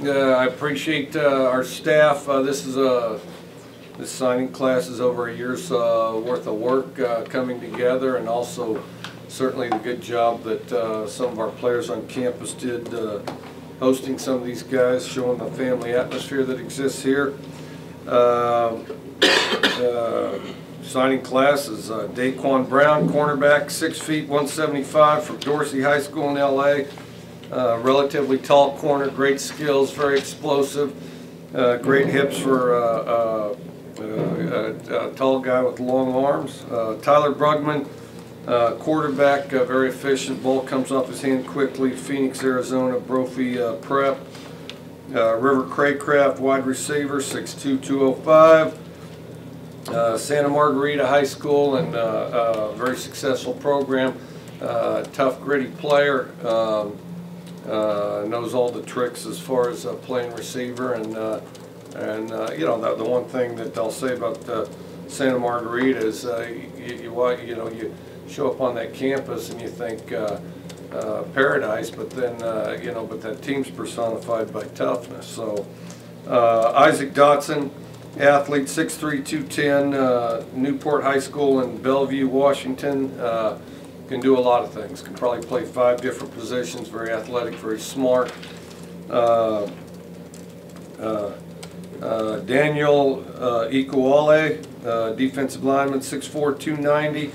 I appreciate our staff. This signing class is over a year's worth of work coming together, and also certainly the good job that some of our players on campus did hosting some of these guys, showing the family atmosphere that exists here. Signing class is Daquan Brown, cornerback, 6 feet 175 from Dorsey High School in LA. Relatively tall corner, great skills, very explosive, great hips for a tall guy with long arms. Tyler Brugman, quarterback, very efficient, ball comes off his hand quickly, Phoenix, Arizona, Brophy prep. River Craycraft, wide receiver, 6'2", 205. Santa Margarita High School, and very successful program. Tough, gritty player. Knows all the tricks as far as playing receiver, and you know, the one thing that I'll say about Santa Margarita is you show up on that campus and you think paradise, but then but that team's personified by toughness. So Isaac Dotson, athlete, 6'3", 210, Newport High School in Bellevue, Washington. Can do a lot of things. Can probably play 5 different positions. Very athletic, very smart. Daniel Ikuale, defensive lineman, 6'4", 290.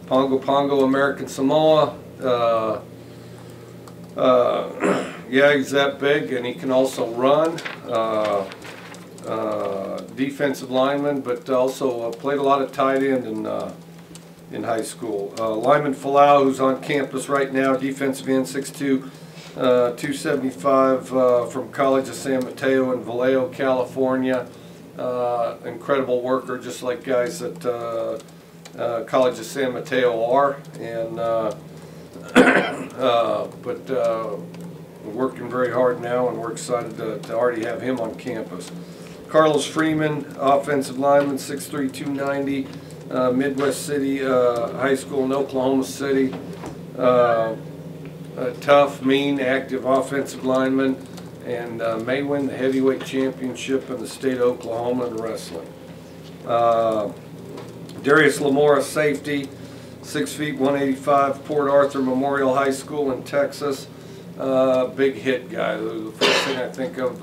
Pongo, American Samoa. Yeah, he's that big, and he can also run. Defensive lineman, but also played a lot of tight end in high school. Lyman Falau, who's on campus right now, defensive end, 6'2", 275, from College of San Mateo in Vallejo, California. Incredible worker, just like guys at College of San Mateo are, and we're working very hard now, and we're excited to already have him on campus. Carlos Freeman, offensive lineman, 6'3", 290, Midwest City High School in Oklahoma City. Tough, mean, active offensive lineman, and may win the heavyweight championship in the state of Oklahoma in wrestling. Darius Lamora, safety, 6 feet 185, Port Arthur Memorial High School in Texas. Big hit guy. The first thing I think of,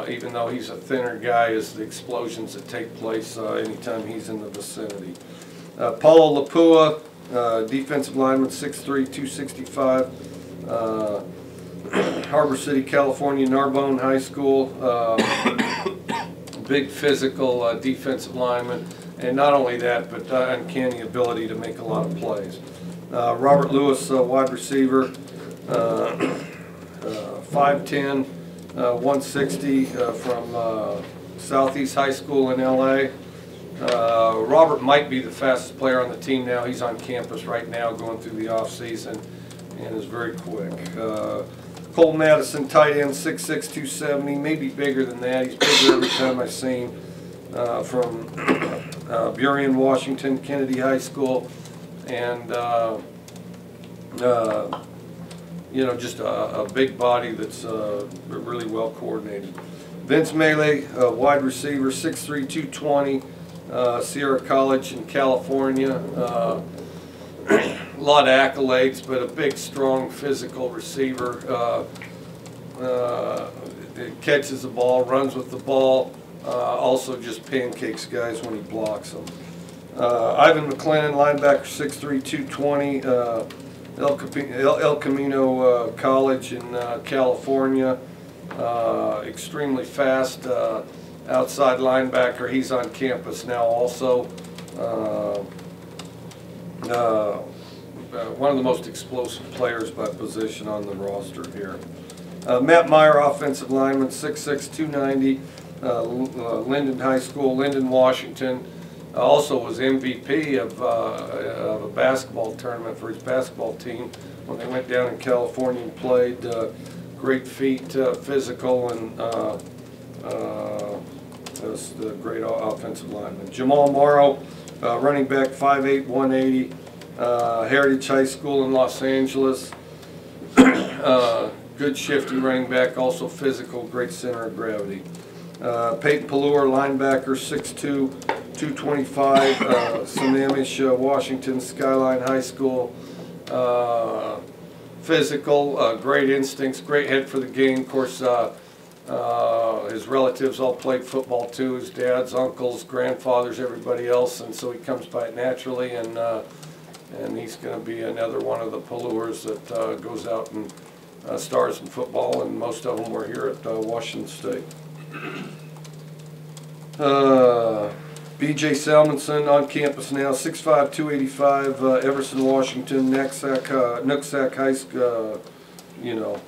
even though he's a thinner guy, is the explosions that take place anytime he's in the vicinity. Paulo Lapua, defensive lineman, 6'3", 265, Harbor City, California, Narbonne High School. Big physical defensive lineman, and not only that, but uncanny ability to make a lot of plays. Robert Lewis, wide receiver, 5'10", 160, from Southeast High School in LA. Robert might be the fastest player on the team now. He's on campus right now going through the off season and is very quick. Cole Madison, tight end, 6'6", 270, maybe bigger than that. He's bigger every time I've seen. From Burien, Washington, Kennedy High School, and just a big body that's really well coordinated. Vince Melee, wide receiver, 6'3", 220, Sierra College in California. A lot of accolades, but a big, strong, physical receiver. Catches the ball, runs with the ball, also just pancakes guys when he blocks them. Ivan McLennan, linebacker, 6'3", 220, El Camino College in California. Extremely fast outside linebacker. He's on campus now also. One of the most explosive players by position on the roster here. Matt Meyer, offensive lineman, 6'6", 290, Linden High School, Linden, Washington. Also was MVP of a basketball tournament for his basketball team when they went down in California and played. Great feet, physical, and was a great offensive lineman. Jamal Morrow, running back, 5'8", 180, Heritage High School in Los Angeles. Good good shifty running back, also physical, great center of gravity. Peyton Pallure, linebacker, 6'2", 225, Sammamish, Washington, Skyline High School. Physical, great instincts, great head for the game. Of course, his relatives all played football too, his dads, uncles, grandfathers, everybody else, and so he comes by it naturally, and he's going to be another one of the Pallures that goes out and stars in football, and most of them were here at Washington State. B.J. Salmonson on campus now, 6'5", 285, Everson, Washington, Nooksack High School, you know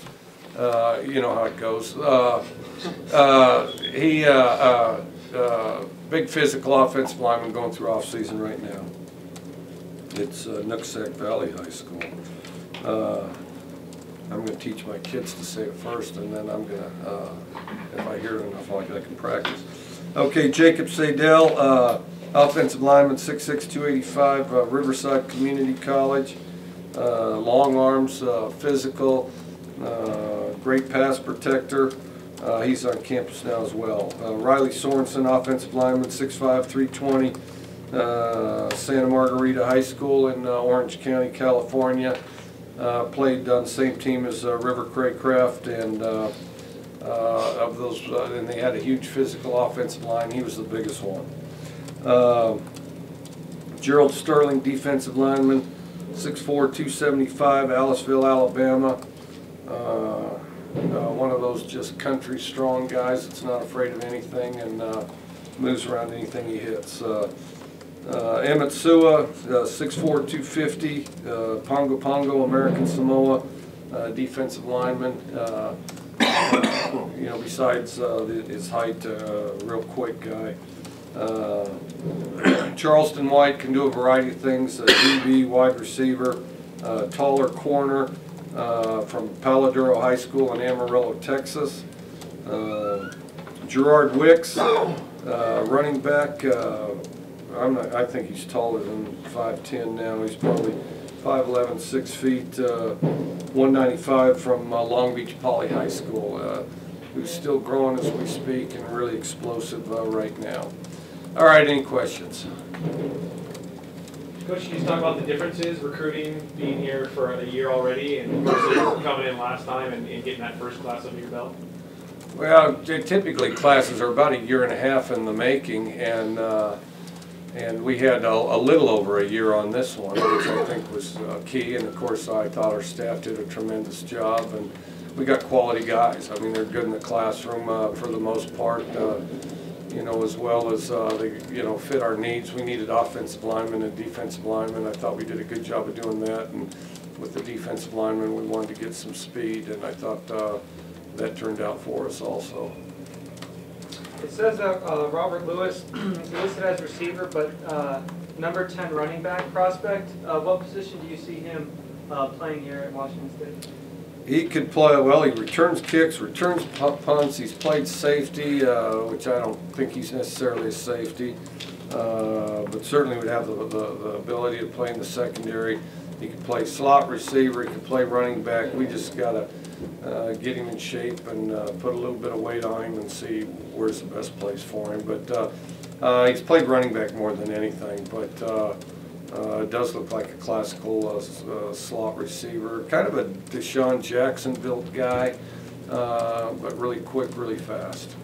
how it goes. Big physical offensive lineman going through off season right now. It's Nooksack Valley High School. I'm going to teach my kids to say it first, and then I'm going to, if I hear it enough, I can practice. Okay, Jacob Sadell, offensive lineman, 6'6", 285, Riverside Community College. Long arms, physical, great pass protector. He's on campus now as well. Riley Sorensen, offensive lineman, 6'5", 320, Santa Margarita High School in Orange County, California. Played on the same team as River Craycraft, and of those, and they had a huge physical offensive line. He was the biggest one. Gerald Sterling, defensive lineman, 6'4", 275, Aliceville, Alabama. One of those just country strong guys that's not afraid of anything and moves around anything he hits. Emmett Sua, 6'4", 250, Pongo, American Samoa, defensive lineman. Besides his height, real quick guy. Charleston White can do a variety of things, DB, wide receiver, taller corner, from Paladuro High School in Amarillo, Texas. Gerard Wicks, running back. I think he's taller than 5'10" now. He's probably 5'11", 6 feet, 195 from Long Beach Poly High School, who's still growing as we speak and really explosive right now. All right, any questions? Coach, can you talk about the differences, recruiting, being here for a year already, and versus coming in last time and getting that first class under your belt? Well, typically classes are about a year and a half in the making, and we had a little over a year on this one, which I think was key. And of course, I thought our staff did a tremendous job, and we got quality guys. I mean, they're good in the classroom for the most part, as well as they, fit our needs. We needed offensive linemen and defensive linemen. I thought we did a good job of doing that. And with the defensive linemen, we wanted to get some speed, and I thought that turned out for us also. It says that Robert Lewis is listed as receiver, but number 10 running back prospect. What position do you see him playing here at Washington State? He could play, well, he returns kicks, returns punts. He's played safety, which I don't think he's necessarily a safety, but certainly would have the ability to play in the secondary. He could play slot receiver, he could play running back. We just got to get him in shape and put a little bit of weight on him and see where's the best place for him. But he's played running back more than anything, but it does look like a classical slot receiver, kind of a Deshaun Jackson built guy, but really quick, really fast.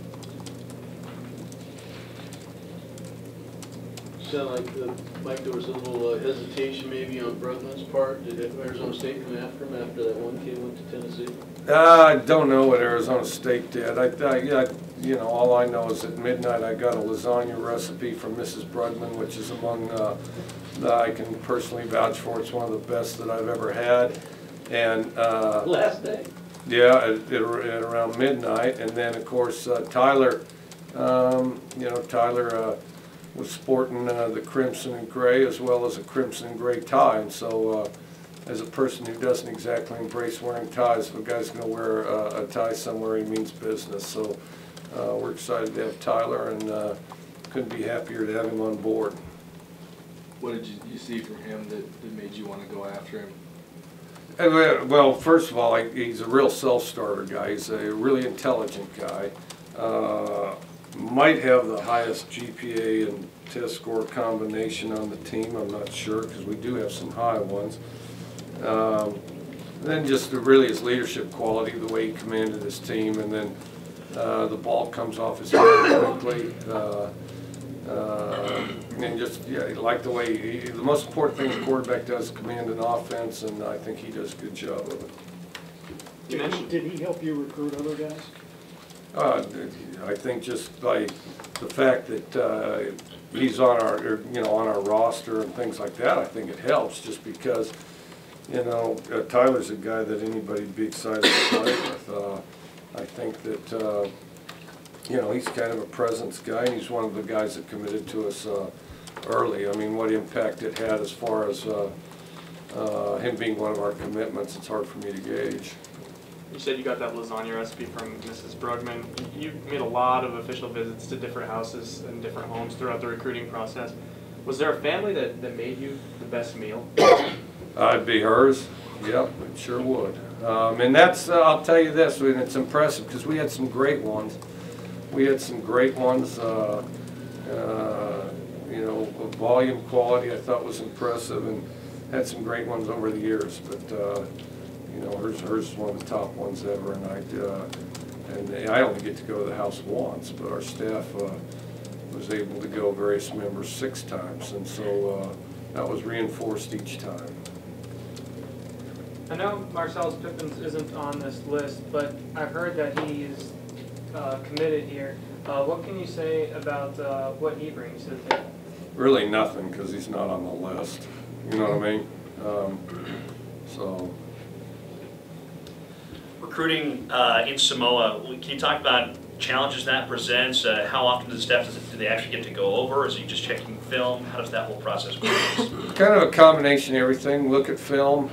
Sound like Mike, there was a little hesitation maybe on Brugman's part. Did Arizona State come after him after that one kid went to Tennessee? I don't know what Arizona State did. All I know is at midnight I got a lasagna recipe from Mrs. Brugman, which is among that I can personally vouch for. It's one of the best that I've ever had. And last day. Yeah, at around midnight, and then of course Tyler. Tyler was sporting the crimson and gray as well as a crimson and gray tie, and so as a person who doesn't exactly embrace wearing ties, if a guy's going to wear a tie somewhere, he means business. So we're excited to have Tyler, and couldn't be happier to have him on board. What did you see from him that made you want to go after him? Well, first of all, he's a real self-starter guy. He's a really intelligent guy. Might have the highest GPA and test score combination on the team. I'm not sure because we do have some high ones. Then just really his leadership quality, the way he commanded his team, and then the ball comes off his hand quickly. And just, yeah, he liked the way the most important thing the quarterback does is command an offense, and I think he does a good job of it. Did he help you recruit other guys? I think just by the fact that he's on our, on our roster and things like that, I think it helps. Just because, Tyler's a guy that anybody'd be excited to play with. I think that he's kind of a presence guy, and he's one of the guys that committed to us early. I mean, what impact it had as far as him being one of our commitments, it's hard for me to gauge. You said you got that lasagna recipe from Mrs. Brugman. You made a lot of official visits to different houses and different homes throughout the recruiting process. Was there a family that made you the best meal? It'd be hers. Yep, it sure would. And that's, I'll tell you this, and it's impressive because we had some great ones. We had some great ones. Volume, quality, I thought was impressive, and had some great ones over the years. But hers is one of the top ones ever, and I only get to go to the house once, but our staff was able to go, various members, 6 times, and so that was reinforced each time. I know Marcellus Pippins isn't on this list, but I've heard that he is committed here. What can you say about what he brings to the table? Really nothing, because he's not on the list. You know what I mean? Recruiting in Samoa, can you talk about challenges that presents? How often do they actually get to go over? Is he just checking film? How does that whole process work? Kind of a combination of everything. Look at film.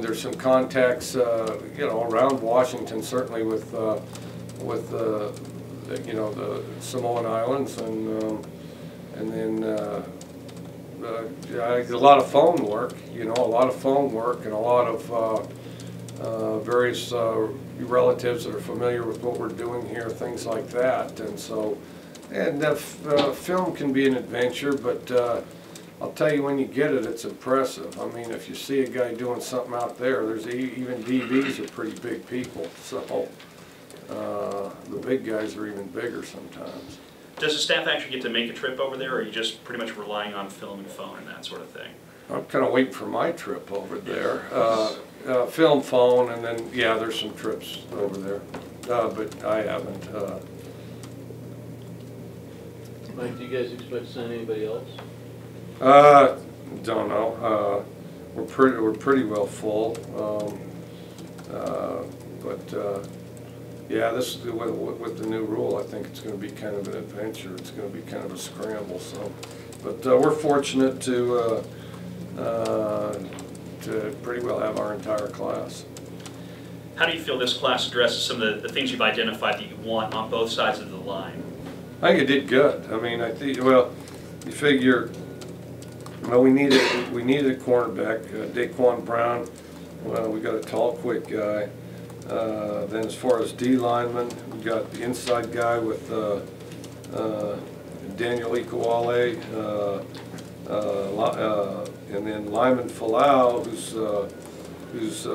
There's some contacts, around Washington, certainly with the Samoan Islands, and then a lot of phone work. A lot of phone work, and a lot of various relatives that are familiar with what we're doing here, things like that. And so, film can be an adventure, but I'll tell you, when you get it, it's impressive. I mean, if you see a guy doing something out there, there's even DBs are pretty big people, so the big guys are even bigger sometimes. Does the staff actually get to make a trip over there, or are you just pretty much relying on film and phone and that sort of thing? I'm kind of waiting for my trip over there. Film, phone, and then, yeah, there's some trips over there, but I haven't. Mike, do you guys expect to sign anybody else? Don't know. We're pretty well full. Yeah, this with the new rule, I think it's going to be kind of an adventure. It's going to be kind of a scramble. So, but we're fortunate to pretty well have our entire class. How do you feel this class addresses some of the things you've identified that you want on both sides of the line? I think it did good. I mean, I think, well, you figure, we needed a cornerback, Daquan Brown. Well, we got a tall, quick guy. Then as far as D linemen, we got the inside guy with Daniel Ikuale, and then Lyman Falau, who's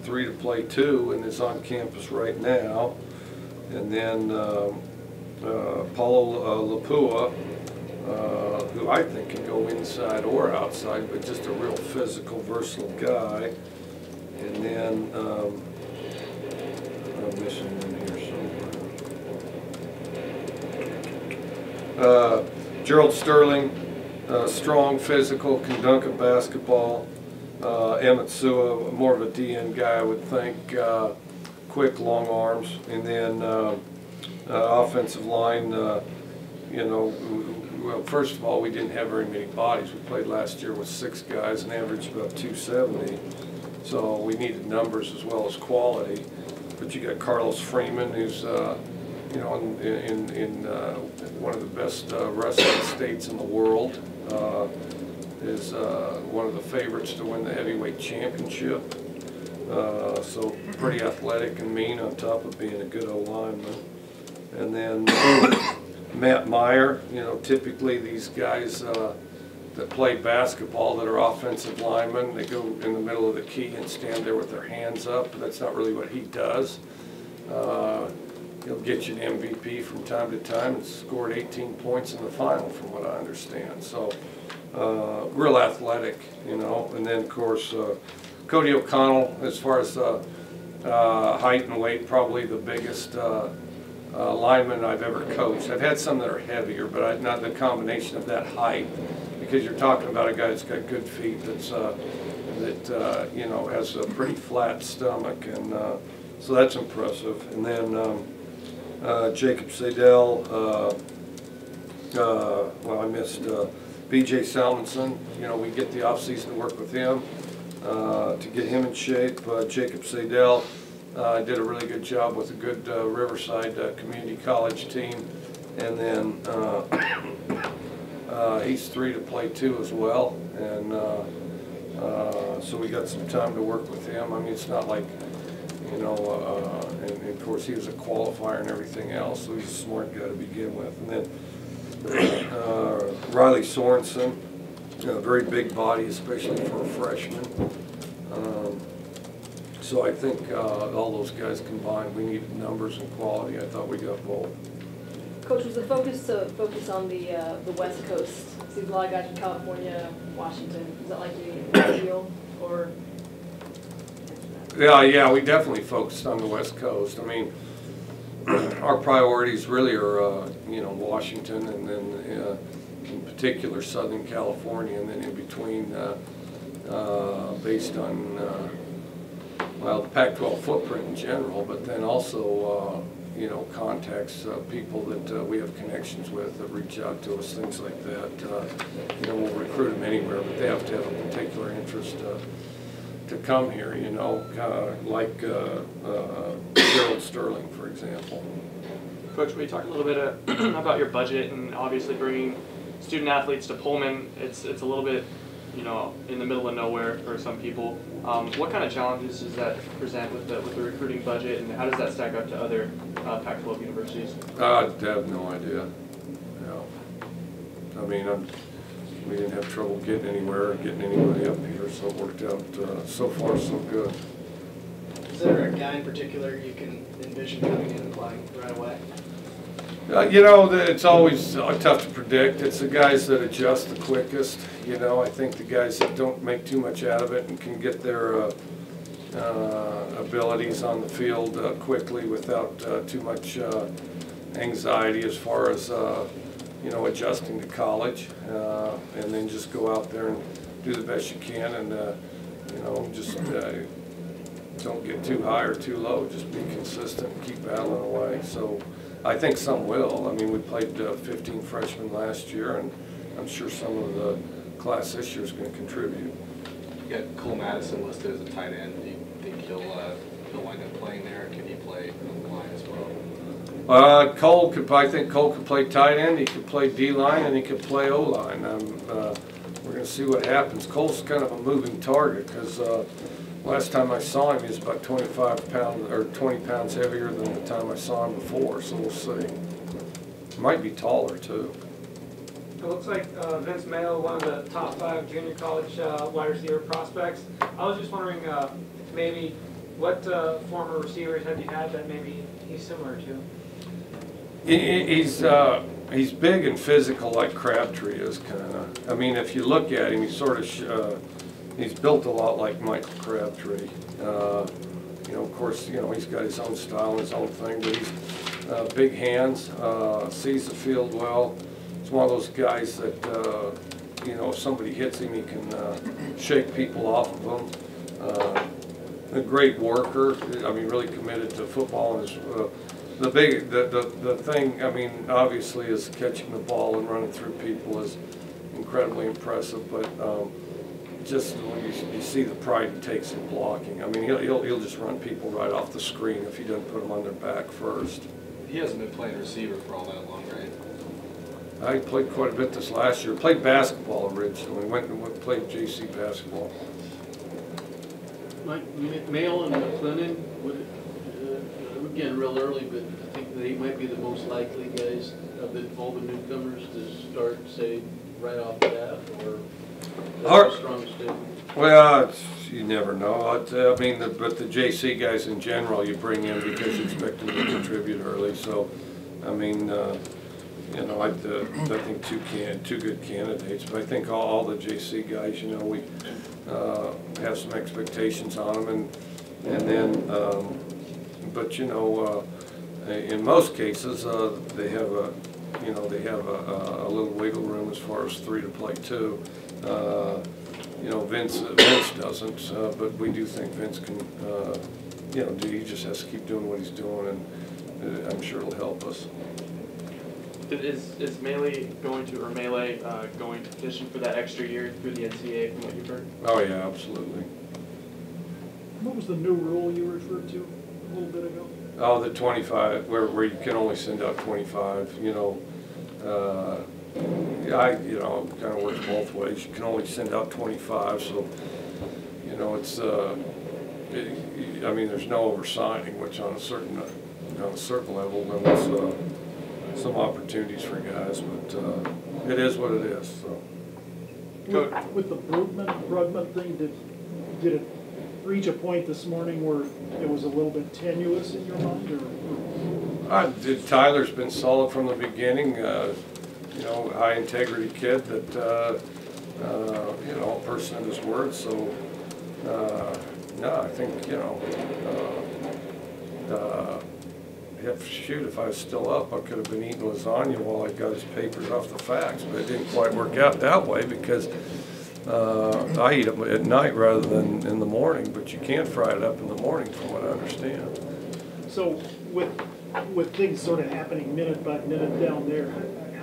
3 to play 2 and is on campus right now, and then Paulo Lapua, who I think can go inside or outside, but just a real physical, versatile guy. And then I'm missing one here somewhere. Gerald Sterling, strong, physical, can dunk a basketball. Emmett Sua, more of a DN guy, I would think. Quick, long arms. And then offensive line, well, first of all, we didn't have very many bodies. We played last year with 6 guys and averaged about 270. So we needed numbers as well as quality. But you got Carlos Freeman, who's in one of the best wrestling states in the world. is one of the favorites to win the heavyweight championship. So pretty athletic and mean on top of being a good O-lineman. And then Matt Meyer, you know, typically these guys that play basketball that are offensive linemen, they go in the middle of the key and stand there with their hands up. But that's not really what he does. He'll get you an MVP from time to time and scored 18 points in the final from what I understand. So real athletic, you know. And then of course Cody O'Connell, as far as height and weight, probably the biggest lineman I've ever coached. I've had some that are heavier, but not the combination of that height, because you're talking about a guy that's got good feet, that's you know, has a pretty flat stomach, and so that's impressive. And then Jacob Sadell, well, I missed B.J. Salmonson. You know, we get the off season to work with him to get him in shape. Jacob Sadell did a really good job with a good Riverside Community College team, and then he's 3 to play 2 as well, and so we got some time to work with him. I mean, it's not like, you know, and of course he was a qualifier and everything else, so he's a smart guy to begin with. And then Riley Sorensen, very big body, especially for a freshman. So I think all those guys combined, we needed numbers and quality. I thought we got both. Coach, was the focus on the West Coast? Seems a lot of guys from California, Washington. Is that like the ideal, or? Yeah, we definitely focused on the West Coast. I mean, our priorities really are, you know, Washington, and then in particular Southern California, and then in between, based on well, the Pac-12 footprint in general, but then also you know, contacts, people that we have connections with that reach out to us, things like that. You know, we'll recruit them anywhere, but they have to have a particular interest to come here, you know, like Gerald Sterling, for example. Coach, we talked a little bit about your budget, and obviously bringing student athletes to Pullman, it's a little bit, you know, in the middle of nowhere for some people. What kind of challenges does that present with the recruiting budget, and how does that stack up to other Pac-12 universities? I have no idea. No. I mean, we didn't have trouble getting anywhere or getting anybody up here, so it worked out so far so good. Is there a guy in particular you can envision coming in and playing right away? You know, it's always tough to predict. It's the guys that adjust the quickest. You know, I think the guys that don't make too much out of it and can get their abilities on the field quickly without too much anxiety as far as, you know, adjusting to college, and then just go out there and do the best you can, and, you know, just don't get too high or too low. Just be consistent and keep battling away. So I think some will. I mean, we played 15 freshmen last year, and I'm sure some of the class this year is going to contribute. You got Cole Madison listed as a tight end. Do you think he'll wind up playing there, or can he play on the line as well? I think Cole could play tight end. He could play D-line, and he could play O-line. We're going to see what happens. Cole's kind of a moving target, because last time I saw him, he was about 25 pounds or 20 pounds heavier than the time I saw him before. So we'll see. Might be taller too. It looks like Vince Mayo, one of the top 5 junior college wide receiver prospects. I was just wondering, maybe what former receivers have you had that maybe he's similar to? He's big and physical, like Crabtree is, kind of. I mean, if you look at him, he's sort of he's built a lot like Michael Crabtree. You know, of course, you know, he's got his own style and his own thing, but he's big hands, sees the field well. He's one of those guys that, you know, if somebody hits him, he can shake people off of them. A great worker. I mean, really committed to football. And the thing, I mean, obviously, is catching the ball and running through people is incredibly impressive. But just when you see the pride he takes in blocking, I mean, he'll just run people right off the screen if he doesn't put them on their back first. He hasn't been playing receiver for all that long, right? I played quite a bit this last year. Played basketball originally. Went and played JC basketball. Mike, Mail and McLennan, again, real early, but I think they might be the most likely guys of all the newcomers to start, say, right off the bat, or that's a strong statement. Well, you never know. I mean, but the JC guys in general, you bring in because you expect them to contribute early. So, I mean, you know, I think two good candidates. But I think all the JC guys, you know, we have some expectations on them, and then, but you know, in most cases, they have a, you know, they have a little wiggle room as far as 3 to play 2. You know, Vince doesn't, but we do think Vince can, you know, he just has to keep doing what he's doing, and I'm sure it'll help us. Is Melee going to petition for that extra year through the NCAA from what you've heard? Oh yeah, absolutely. What was the new rule you referred to a little bit ago? Oh, the 25, where you can only send out 25, you know. You know, it kind of works both ways. You can only send out 25, so, you know, it's, I mean, there's no oversigning, which on a certain level limits some opportunities for guys, but it is what it is, so. With the Brugman thing, did it reach a point this morning where it was a little bit tenuous in your mind, or? Tyler's been solid from the beginning. You know, high integrity kid that, you know, a person of his word. So, no, I think, you know, shoot, if I was still up, I could have been eating lasagna while I got his papers off the facts. But it didn't quite work out that way because I eat them at night rather than in the morning. But you can't fry it up in the morning, from what I understand. So, with things sort of happening minute by minute down there,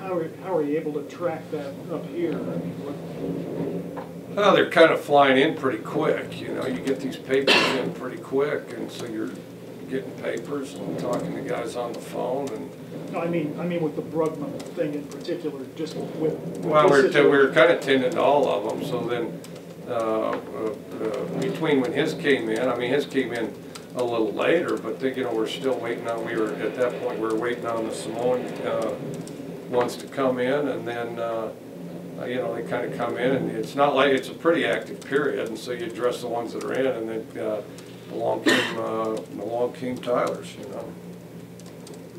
how are you able to track that up here? I mean, well, they're kind of flying in pretty quick. You know, you get these papers in pretty quick, and so you're getting papers and talking to guys on the phone. And no, I mean with the Brugman thing in particular, just with well, we were kind of tending to all of them. So then, between when his came in, I mean, his came in a little later, but you know, we're still waiting on. We were at that point. We were waiting on the Samoan ones to come in, and then you know, they kind of come in, and it's not like it's a pretty active period, and so you address the ones that are in, and then along came Tyler's, you know.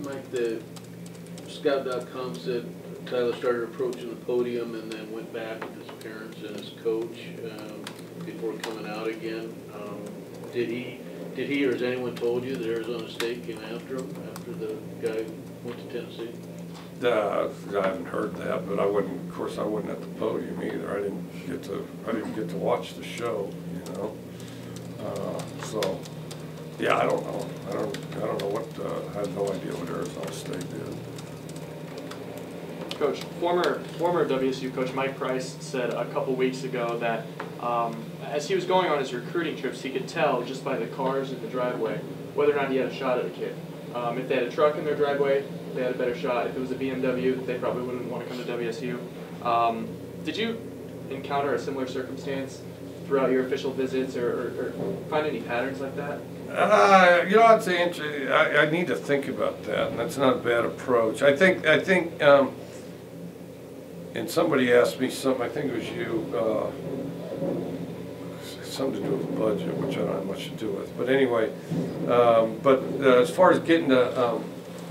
Mike, the Scout.com said Tyler started approaching the podium and then went back with his parents and his coach before coming out again. Did he or has anyone told you that Arizona State came after him after the guy went to Tennessee? I haven't heard that, but I wouldn't. Of course, I wasn't at the podium either. I didn't get to watch the show, you know. So, yeah, I don't know. I don't know what. I have no idea what Arizona State did. Coach, former WSU coach Mike Price said a couple weeks ago that as he was going on his recruiting trips, he could tell just by the cars in the driveway whether or not he had a shot at a kid. If they had a truck in their driveway, they had a better shot. If it was a BMW, they probably wouldn't want to come to WSU. Did you encounter a similar circumstance throughout your official visits, or find any patterns like that? You know, I'd say I need to think about that, and that's not a bad approach. I think, and somebody asked me something. I think it was you. Something to do with the budget, which I don't have much to do with. But anyway, as far as getting to,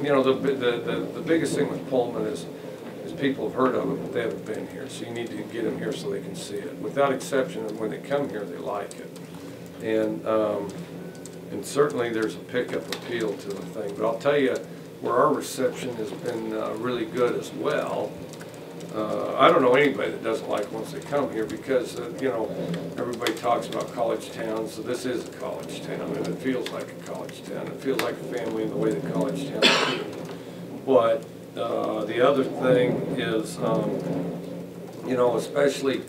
you know, the biggest thing with Pullman is people have heard of it, but they haven't been here. So you need to get them here so they can see it. Without exception, when they come here, they like it. And certainly there's a pickup appeal to the thing. But I'll tell you, where our reception has been really good as well. I don't know anybody that doesn't like once they come here because, you know, everybody talks about college towns, so this is a college town, and it feels like a college town. It feels like a family in the way that college towns do. But the other thing is, you know, especially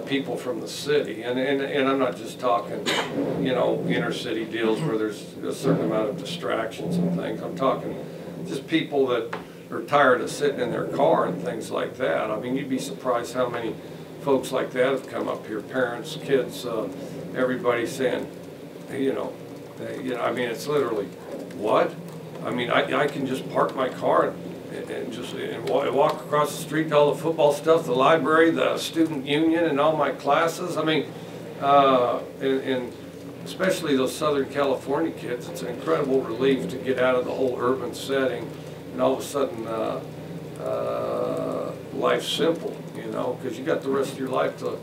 people from the city, and I'm not just talking, you know, inner city deals where there's a certain amount of distractions and things. I'm talking just people that are tired of sitting in their car and things like that. I mean, you'd be surprised how many folks like that have come up here, parents, kids, everybody saying, hey, you know, I mean, it's literally, what? I mean, I can just park my car and walk across the street to all the football stuff, the library, the student union, and all my classes. I mean, and especially those Southern California kids, it's an incredible relief to get out of the whole urban setting, and all of a sudden life's simple, you know, because you got the rest of your life to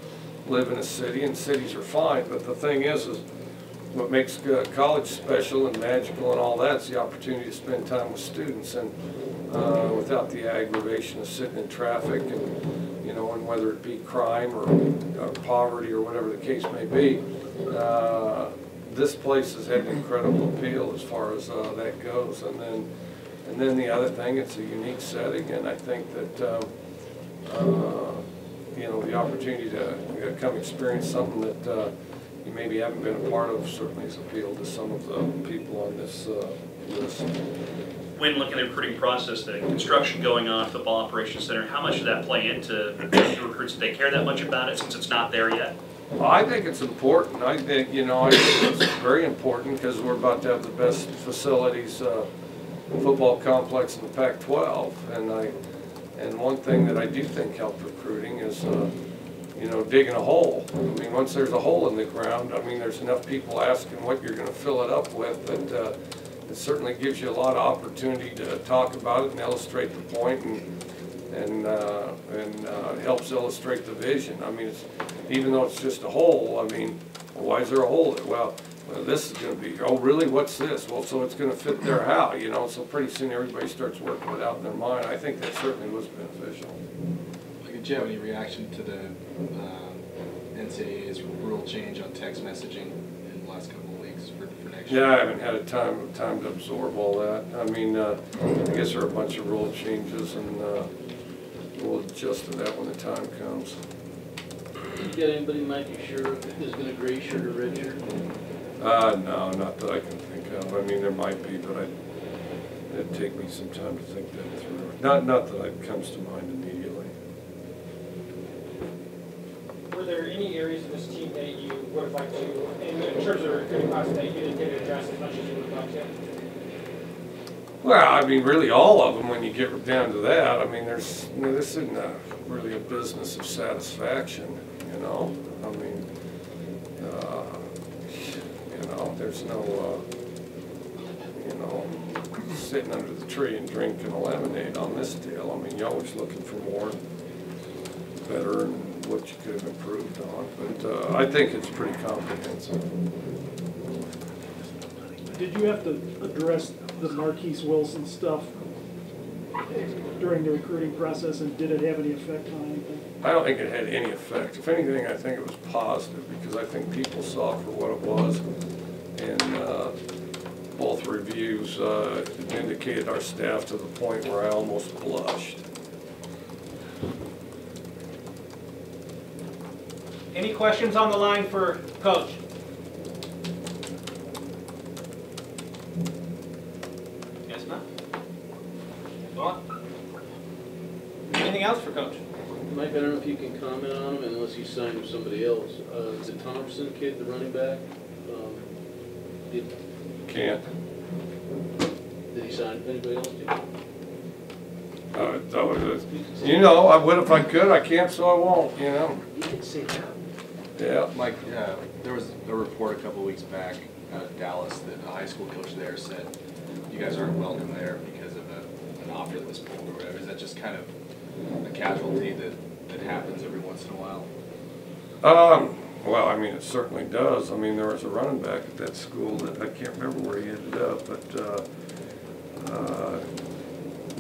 live in a city, and cities are fine. But the thing is what makes college special and magical and all that's the opportunity to spend time with students, and without the aggravation of sitting in traffic, and you know, and whether it be crime or poverty or whatever the case may be. This place has had an incredible appeal as far as that goes, and then the other thing, it's a unique setting, and I think that you know, the opportunity to come experience something that you maybe haven't been a part of certainly has appealed to some of the people on this list. When looking at the recruiting process, the construction going on, football operations center, how much does that play into the recruits? Do they care that much about it since it's not there yet? Well, I think it's important. I think, you know, I think it's very important because we're about to have the best facilities football complex in the Pac-12, and one thing that I do think helped recruiting is you know, digging a hole. I mean, once there's a hole in the ground, I mean, there's enough people asking what you're going to fill it up with that it certainly gives you a lot of opportunity to talk about it and illustrate the point, and helps illustrate the vision. I mean, even though it's just a hole, I mean, why is there a hole? Well, this is going to be, oh really, what's this? Well, so it's going to fit their how, you know, so pretty soon everybody starts working it out in their mind. I think that certainly was beneficial. Did you have any reaction to the NCAA's rule change on text messaging in the last couple of weeks for next year? Yeah, I haven't had a time to absorb all that. I mean, I guess there are a bunch of rule changes, and we'll adjust to that when the time comes. You got anybody, Mike, you sure is going to gray shirt or red shirt? No, not that I can think of. I mean, there might be, but it'd take me some time to think that through. Not that it comes to mind immediately. Were there any areas of this team that you would have liked to, in terms of recruiting process, that you didn't get to address as much as you would have liked to? Well, I mean, really all of them when you get down to that. I mean, this isn't really a business of satisfaction, you know. I mean, you know, there's no, you know, sitting under the tree and drinking a lemonade on this deal. I mean, you're always looking for more, better, and what you could have improved on. But I think it's pretty comprehensive. Did you have to address the Marquise Wilson stuff during the recruiting process, and did it have any effect on anything? I don't think it had any effect. If anything, I think it was positive, because I think people saw it for what it was, and both reviews indicated our staff to the point where I almost blushed. Any questions on the line for Coach? Yes, ma'am. Go on. Anything else for Coach? Mike, I don't know if you can comment on him unless he signed with somebody else. Is it Thompson kid, the running back? Can't. Did he sign with anybody else? You know, I would if I could. I can't, so I won't, you know. You can say that. Yeah. Mike, there was a report a couple of weeks back out of Dallas that a high school coach there said you guys aren't welcome there because of an offer that was pulled or whatever. Is that just kind of a casualty that happens every once in a while? Well, I mean, it certainly does. I mean, there was a running back at that school that I can't remember where he ended up, but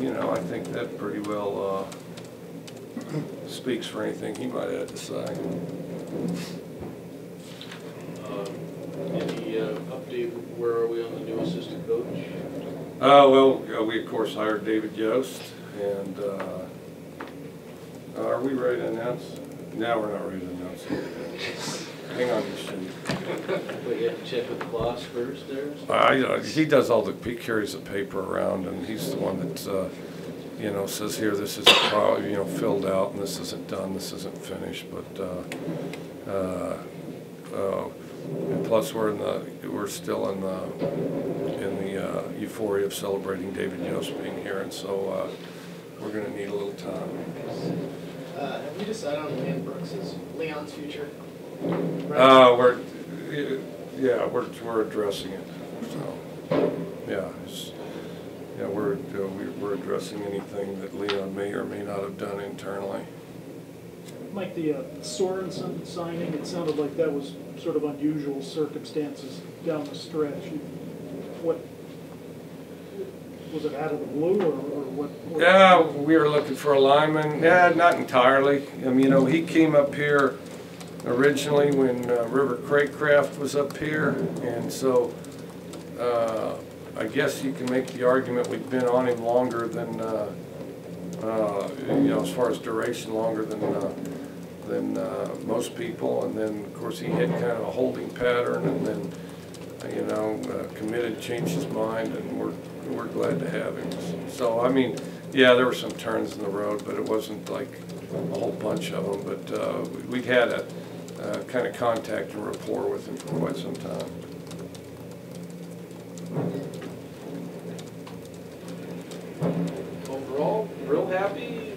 you know, I think that pretty well speaks for anything he might have to say. Any update, where are we on the new assistant coach? Well, we of course hired David Yost, and are we ready to announce? No, we're not ready to announce it. Hang on a second. But you have to check with the boss first there? He does all he carries the paper around, and he's the one that's you know, says here this isn't filled out and this isn't done, this isn't finished, but and plus we're still in the euphoria of celebrating David Yost being here, and so we're going to need a little time. Have you decided on Leon Brooks' Leon's future? We're addressing it. So we're addressing anything that Leon may or may not have done internally. Mike, the Sorensen signing, it sounded like that was sort of unusual circumstances down the stretch. What was it, out of the blue, or what? Yeah, we were looking for a lineman. Yeah, not entirely. I mean, you know, he came up here originally when River Craycraft was up here, and so I guess you can make the argument we've been on him longer than you know, as far as duration, longer than most people. And then of course he had kind of a holding pattern, and then you know, committed, changed his mind, and we're glad to have him. So I mean, yeah, there were some turns in the road, but it wasn't like a whole bunch of them. But we had a kind of contact and rapport with him for quite some time. Overall, real happy,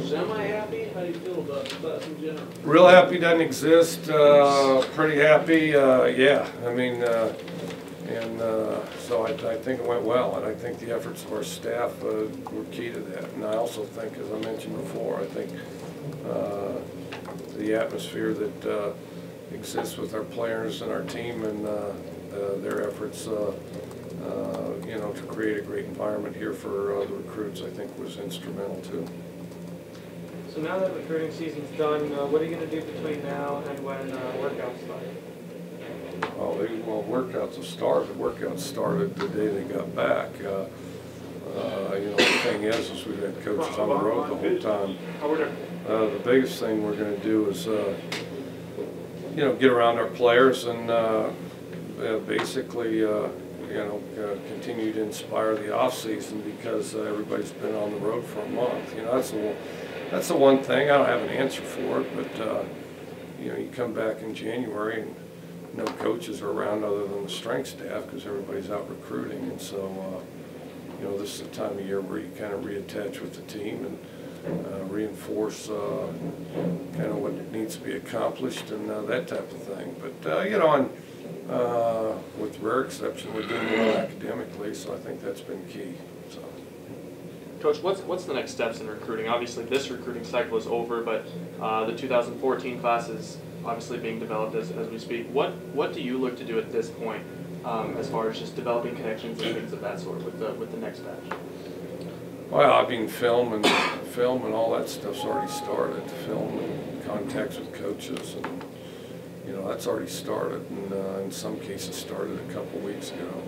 semi-happy? How do you feel about the class in general? Real happy doesn't exist. Pretty happy, yeah. I mean, so I think it went well, and I think the efforts of our staff were key to that. And I also think, as I mentioned before, I think the atmosphere that exists with our players and our team and their efforts, you know, to create a great environment here for the recruits, I think was instrumental too. So now that recruiting season's done, what are you going to do between now and when workouts start? Well, workouts have started. Workouts started the day they got back. You know, the thing is we've had coaches on the road the whole time. The biggest thing we're going to do is, you know, get around our players and basically, you know, continue to inspire the off season, because everybody's been on the road for a month. You know, that's the one thing. I don't have an answer for it, but you know, you come back in January and no coaches are around other than the strength staff because everybody's out recruiting, and so you know, this is the time of year where you kind of reattach with the team and reinforce kind of what needs to be accomplished and that type of thing. But you know, and with rare exception, we're doing well academically, so I think that's been key. So. Coach, what's the next steps in recruiting? Obviously, this recruiting cycle is over, but the 2014 class is obviously being developed as we speak. What do you look to do at this point, as far as just developing connections and things of that sort with the next batch? Well, I mean, film and all that stuff's already started. Film and contacts with coaches, and you know, that's already started, and in some cases started a couple weeks ago.